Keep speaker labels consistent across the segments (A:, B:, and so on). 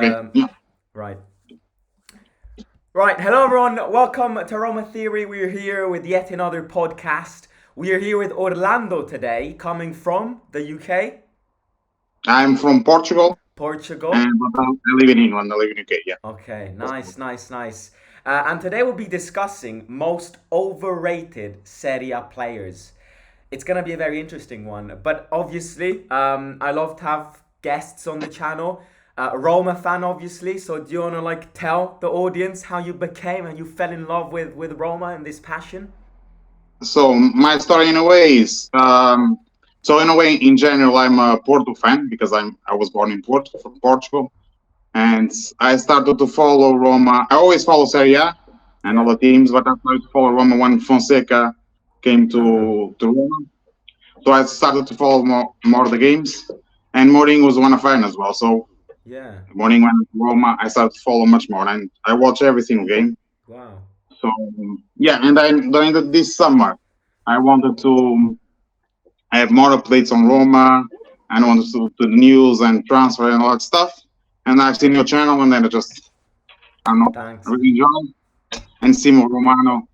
A: Okay.
B: Um, right. Right. Hello, everyone. Welcome to Roma Theory. We're here with yet another podcast. We are here with Orlando today, coming from the UK,
A: I'm from Portugal,
B: Portugal.
A: and but I live in England. I live in UK. Yeah.
B: Okay, nice. And today we'll be discussing most overrated Serie A players. It's gonna be a very interesting one, but obviously, I love to have guests on the channel. Roma fan, obviously. So do you wanna tell the audience how you became and you fell in love with Roma and this passion?
A: So my story, in a way, is so in a way, in general, I'm a Porto fan because I was born in Porto, from Portugal, and I started to follow Roma. I always follow Serie A and
B: Yeah.
A: other teams, but I started to follow Roma when Fonseca came
B: Ah.
A: to Roma. So I started to follow more the games, and Mourinho was one of fan as well. So
B: Yeah.
A: Mourinho went to Roma, I started to follow much more, and I watch every single game.
B: Wow.
A: So yeah, and then during this summer, I wanted to have more updates on Roma, and I wanted to the news and transfer and all that stuff. And I've seen your channel, and then I don't know, I
B: Thanks.
A: really enjoyed. And Simo Romano,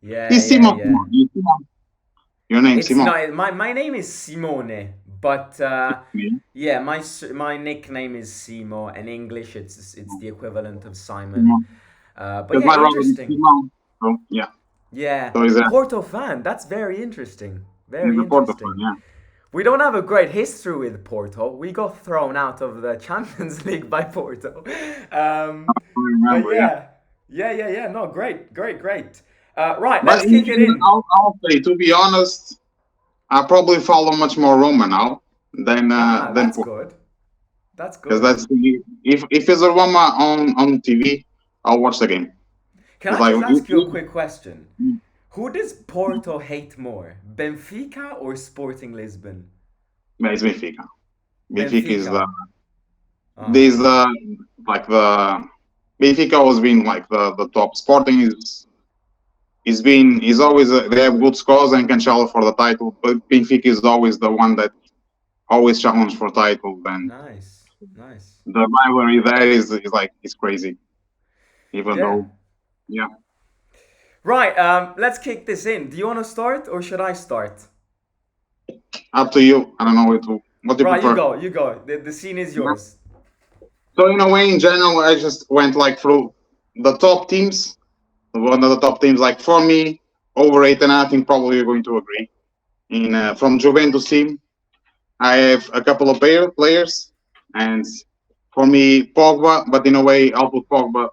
B: Yeah,
A: is
B: yeah,
A: Simo?
B: yeah.
A: Your name
B: It's
A: Simo?
B: not my name is Simone, but
A: Yeah.
B: yeah, my nickname is Simo. In English, it's the equivalent of Simon.
A: Simo.
B: But
A: Because
B: yeah,
A: my brother is
B: interesting.
A: Simo. So yeah,
B: Yeah,
A: so
B: Porto fan. That's very interesting.
A: he's
B: Very
A: a Porto fan.
B: interesting.
A: Yeah.
B: We don't have a great history with Porto. We got thrown out of the Champions League by Porto.
A: I
B: But
A: remember. Yeah.
B: yeah. No, great. Right,
A: But
B: let's kick it in.
A: I'll say, to be honest, I probably follow much more Roma now
B: Ah,
A: than
B: that's
A: Porto.
B: good. That's
A: Because
B: good.
A: if there's a Roma on TV, I'll watch the game.
B: Can
A: It's
B: I
A: like
B: just ask you a quick question? Who does Porto hate more, Benfica or Sporting Lisbon?
A: yeah, it's Benfica. Benfica is
B: Benfica.
A: there's
B: Ah,
A: the like the Benfica always been like the top. Sporting is always they have good scores and can challenge for the title, but Benfica is always the one that always challenge for title. And
B: nice.
A: the rivalry there is like it's crazy. Even
B: Yeah.
A: though yeah,
B: Right. Let's kick this in. Do you want to start or should I start?
A: up to you. I don't know what you
B: Right, you
A: prefer.
B: go. You go. The scene is yours.
A: So in a way, in general, I just went like through the top teams. One of the top teams, like for me, overrated. And I think probably you're going to agree. In from Juventus team, I have a couple of players, and for me, Pogba. But in a way, I'll put Pogba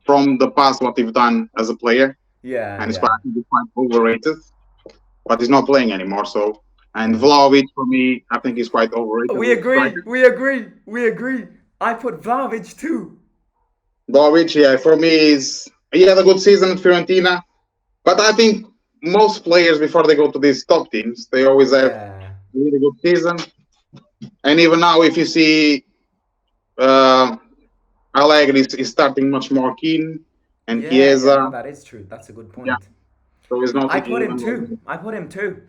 A: from the past what he's done as a player,
B: Yeah,
A: and
B: yeah,
A: he's quite overrated. But he's not playing anymore. So and
B: yeah.
A: Vlahovic for me, I think he's quite overrated
B: We
A: as a
B: agree.
A: striker.
B: We agree. I put Vlahovic too.
A: Vlahovic, yeah, for me is he had a good season at Fiorentina. But I think most players before they go to these top teams, they always have a
B: Yeah.
A: really good season. And even now, if you see uh, Allegri is starting much more keen, and
B: Yeah. No,
A: Chiesa,
B: that is true. That's a good
A: yeah,
B: point.
A: so he's not
B: I put him
A: even.
B: too. I put him too.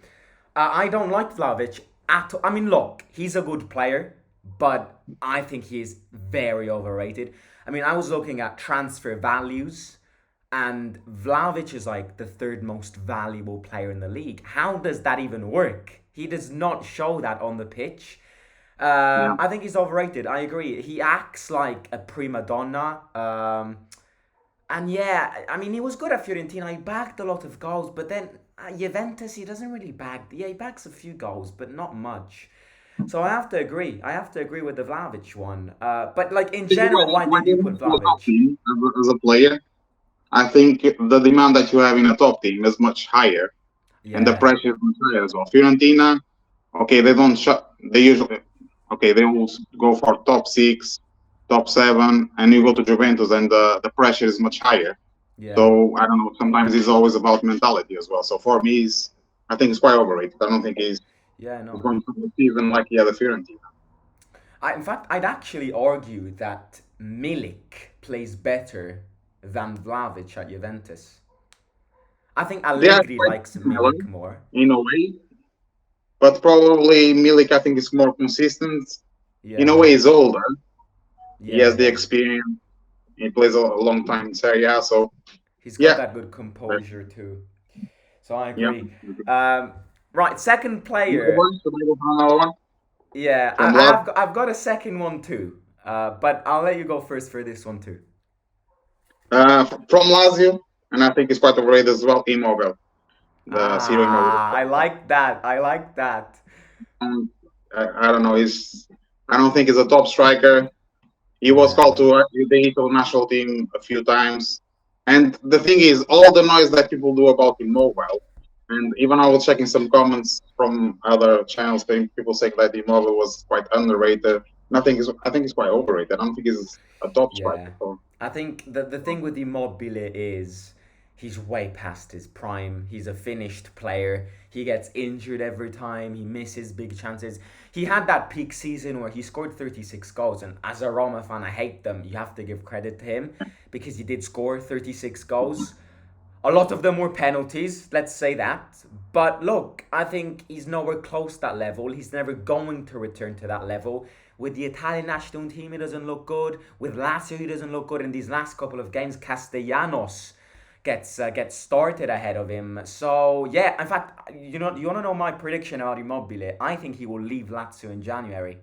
B: I don't like Vlahovic at all. I mean, look, he's a good player, but I think he is very overrated. I mean, I was looking at transfer values, and Vlahovic is like the third most valuable player in the league. How does that even work? He does not show that on the pitch.
A: Yeah,
B: I think he's overrated. I agree. He acts like a prima donna. And yeah, I mean, he was good at Fiorentina. He bagged a lot of goals, but then at Juventus, he doesn't really bag. Yeah, he bags a few goals, but not much. So I have to agree. I have to agree with the Vlahovic one. But like in general, why
A: when
B: did you
A: you
B: put
A: move to a top
B: Vlahovic?
A: team as a player, I think the demand that you have in a top team is much higher, and the
B: Yeah,
A: pressure is much higher as well. Fiorentina, okay, they don't shut. They usually, okay, they will go for top six, top seven, and you go to Juventus, and the pressure is much higher.
B: yeah,
A: So I don't know. Sometimes it's always about mentality as well. So for me, I think it's quite overrated. I don't think
B: yeah.
A: he's
B: No.
A: going to the season like he had a Fiorentina.
B: In fact, I'd actually argue that Milik plays better than Vlahovic at Juventus. I think
A: They are
B: Allegri
A: quite
B: likes
A: similar
B: Milik more.
A: in a way, but probably Milik I think is more consistent. In a
B: Yeah,
A: way, he's older, He
B: Yeah,
A: has the
B: yeah.
A: experience. He plays a long time in Serie A, so
B: He's got
A: yeah,
B: that good composure too. So I
A: yeah.
B: agree. Um, right, second
A: Another
B: player.
A: one? Should I go for another one
B: Yeah,
A: from Love?
B: I've got a second one too. But I'll let you go first for this one too.
A: From Lazio, and I think he's quite overrated as well. Immobile, the Ciro Immobile.
B: I like that. I like that.
A: Um, I don't know. I don't think he's a top striker. He was
B: Yeah.
A: called to the Italy national team a few times. And the thing is, all the noise that people do about Immobile, and even I was checking some comments from other channels, people saying that Immobile was quite underrated. I think he's quite overrated. I don't think he's a top striker.
B: Yeah.
A: So,
B: I think the thing with Immobile is he's way past his prime. He's a finished player. He gets injured every time. He misses big chances. He had that peak season where he scored 36 goals, and as a Roma fan, I hate them. You have to give credit to him because he did score 36 goals. A lot of them were penalties, let's say that. But look, I think he's nowhere close to that level. He's never going to return to that level. With the Italian national team, he doesn't look good. With Lazio, he doesn't look good. In these last couple of games, Castellanos gets started ahead of him. So yeah, in fact, you want to know my prediction about Immobile? I think he will leave Lazio in January.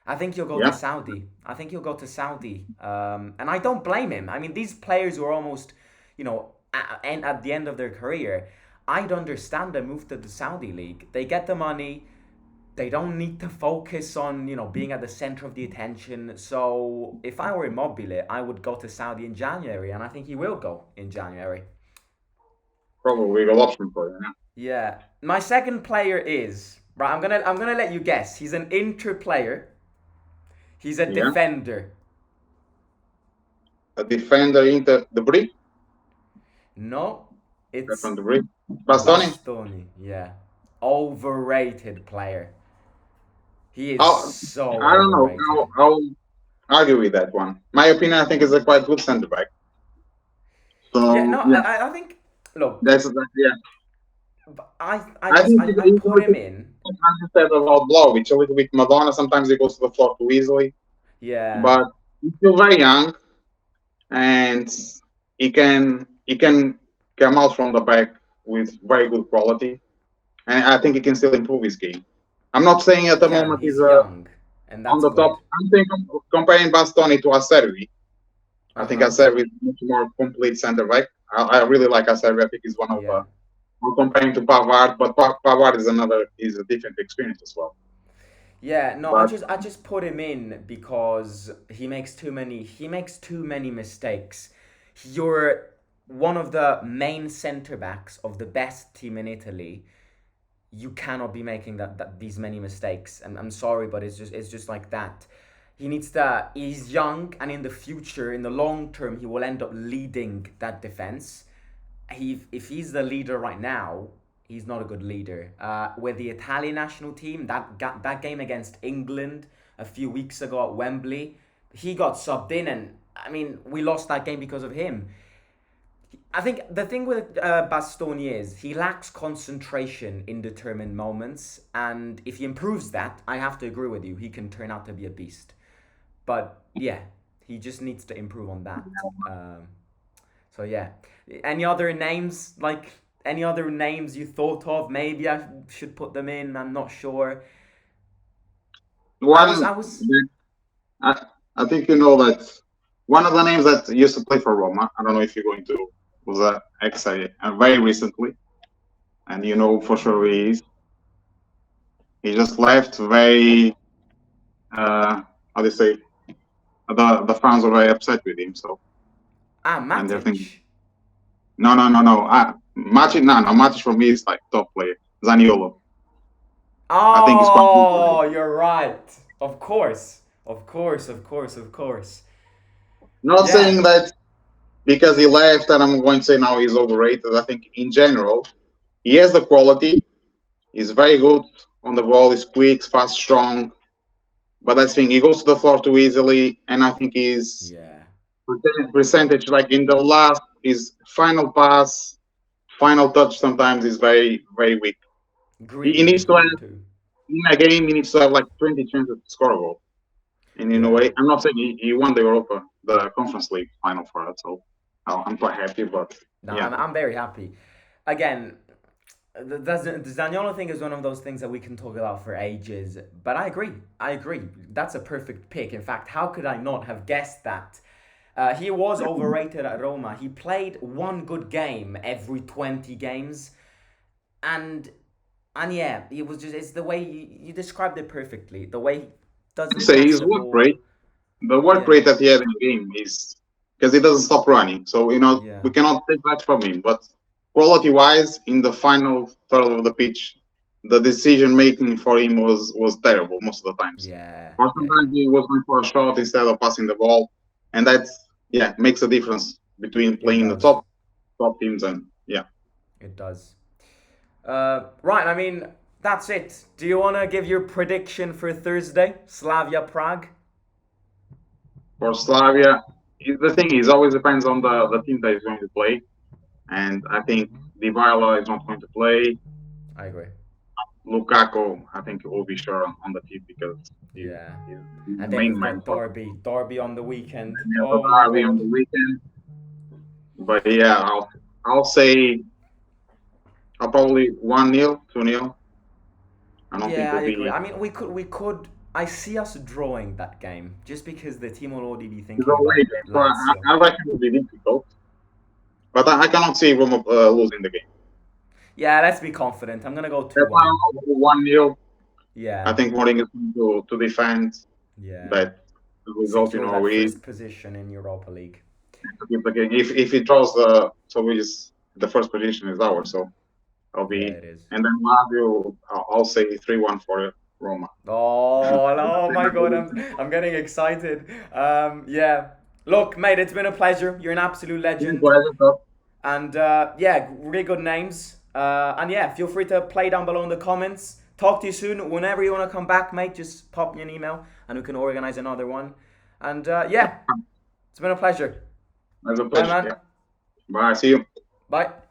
B: I think he'll go to
A: yeah,
B: Saudi. I think he'll go to Saudi. And I don't blame him. I mean, these players who are almost, at the end of their career, I'd understand the move to the Saudi league. They get the money. They don't need to focus on, being at the center of the attention. So if I were Immobile, I would go to Saudi in January, and I think he will go in January.
A: probably a good option for you. Yeah.
B: Yeah. My second player is right. I'm gonna let you guess. He's an Inter player. He's a
A: Yeah.
B: defender.
A: A defender in the brick.
B: No,
A: That's
B: it's
A: on the brick. Bastoni.
B: Bastoni. Yeah. Overrated player. He is
A: Oh,
B: so
A: I don't know.
B: overrated.
A: I'll argue with that one. My opinion, I think, is a quite good centre back.
B: Yeah, no,
A: So yeah,
B: I think look,
A: yeah. I think
B: I
A: he's a
B: put him
A: little
B: in.
A: bit, as you said about Vlahovic, a little bit Madonna. Sometimes he goes to the floor too easily,
B: Yeah.
A: but he's still very young and he can come out from the back with very good quality, and I think he can still improve his game. I'm not saying at
B: He
A: the
B: can.
A: moment he's
B: He's young, and
A: on
B: that's
A: the
B: good.
A: top. I'm thinking comparing Bastoni to Acerbi. I think
B: Uh-huh.
A: Acerbi is much more complete center back. I really like Acerbi. I think he's one of
B: Yeah.
A: we're comparing to Pavard, but Pavard is a different experience as well.
B: Yeah, no,
A: But
B: I just put him in because he makes too many mistakes. You're one of the main centre backs of the best team in Italy. You cannot be making these many mistakes. And I'm sorry, but it's just like that. He's young, and in the future, in the long term, he will end up leading that defense. If he's the leader right now, he's not a good leader. With the Italian national team, that game against England a few weeks ago at Wembley, he got subbed in, and I mean, we lost that game because of him. I think the thing with Bastoni is he lacks concentration in determined moments, and if he improves that, I have to agree with you, he can turn out to be a beast. But yeah, he just needs to improve on that. Um, so yeah, any other names any other names you thought of? Maybe I should put them in. I'm not sure. I was
A: one,
B: I was
A: I, I think you know that one of the names that used to play for Roma. I don't know if you're going to was ex very recently, and you know for sure he is. He just left very. How do you say? The fans were very upset with him. So and they're thinking,
B: Matic.
A: no. Matic, no. Matic for me is like top player. Zaniolo. I think he's quite good.
B: Oh, you're right. Of course, of course, of course, of course.
A: Not
B: Yeah,
A: saying that because he left, and I'm going to say now he's overrated. I think in general, he has the quality. He's very good on the ball. He's quick, fast, strong. But I think he goes to the floor too easily, and I think his
B: yeah.
A: percentage, like in the last, his final pass, final touch, sometimes is very, very weak. He
B: Greedy,
A: needs to have
B: greedy too.
A: in a game. He needs to have like 20 chances to score a goal. And in a
B: Yeah.
A: way, I'm not saying he won the Conference League final for us, so I'm quite happy. But
B: No,
A: yeah,
B: I'm very happy. Again, the Zaniolo thing is one of those things that we can talk about for ages. But I agree. I agree. That's a perfect pick. In fact, how could I not have guessed that? He was overrated at Roma. He played one good game every 20 games, and yeah, it was just it's the way you described it perfectly. The way he
A: I
B: doesn't
A: say
B: pass
A: his
B: the
A: work
B: ball.
A: rate, the work
B: Yeah,
A: rate that he had in the game is because he doesn't stop running. So
B: yeah,
A: we cannot take that from him. But quality-wise, in the final third of the pitch, the decision making for him was terrible most of the times.
B: yeah,
A: Or
B: yeah, yeah.
A: sometimes he was going for a shot instead of passing the ball, and that's makes a difference between
B: It
A: playing the
B: does.
A: top teams and yeah.
B: It does. Right. I mean, that's it. Do you want to give your prediction for Thursday? Slavia Prague.
A: For Slavia, the thing is always depends on the team that is going to play, and I think Dybala is not going to play.
B: I agree.
A: Lukaku, I think will be sure on the team because
B: Yeah.
A: he's
B: And
A: the
B: then
A: main
B: you've
A: man
B: got
A: for
B: Derby on the weekend.
A: the
B: Oh my
A: derby on
B: God.
A: the weekend. But yeah, I'll say I'll probably 1-0, 2-0. I don't think
B: Yeah, I
A: it'll
B: agree.
A: be
B: I mean, we could. I see us drawing that game just because the team will already be
A: it's
B: thinking
A: away
B: about
A: game, so
B: Lazio.
A: I reckon it'll be difficult. But I cannot see Roma losing the game.
B: Yeah, let's be confident. I'm gonna go
A: That's why
B: 2-1.
A: I'll go 1-0. I
B: Yeah,
A: think Mourinho is going to defend
B: yeah.
A: that the result,
B: Secure that
A: we
B: first position in Europa League.
A: to keep the game. If he draws the first position is ours. So I'll
B: Yeah,
A: be
B: it is.
A: and then Lazio. I'll say 3-1 for Roma.
B: Oh my God, I'm getting excited. Yeah. Look, mate, it's been a pleasure. You're an absolute legend. And yeah, really good names. And yeah, feel free to play down below in the comments. Talk to you soon. Whenever you want to come back, mate, just pop me an email and we can organize another one. And yeah, it's been a pleasure.
A: It's a
B: Bye,
A: pleasure.
B: man.
A: Yeah. Bye. See you.
B: Bye.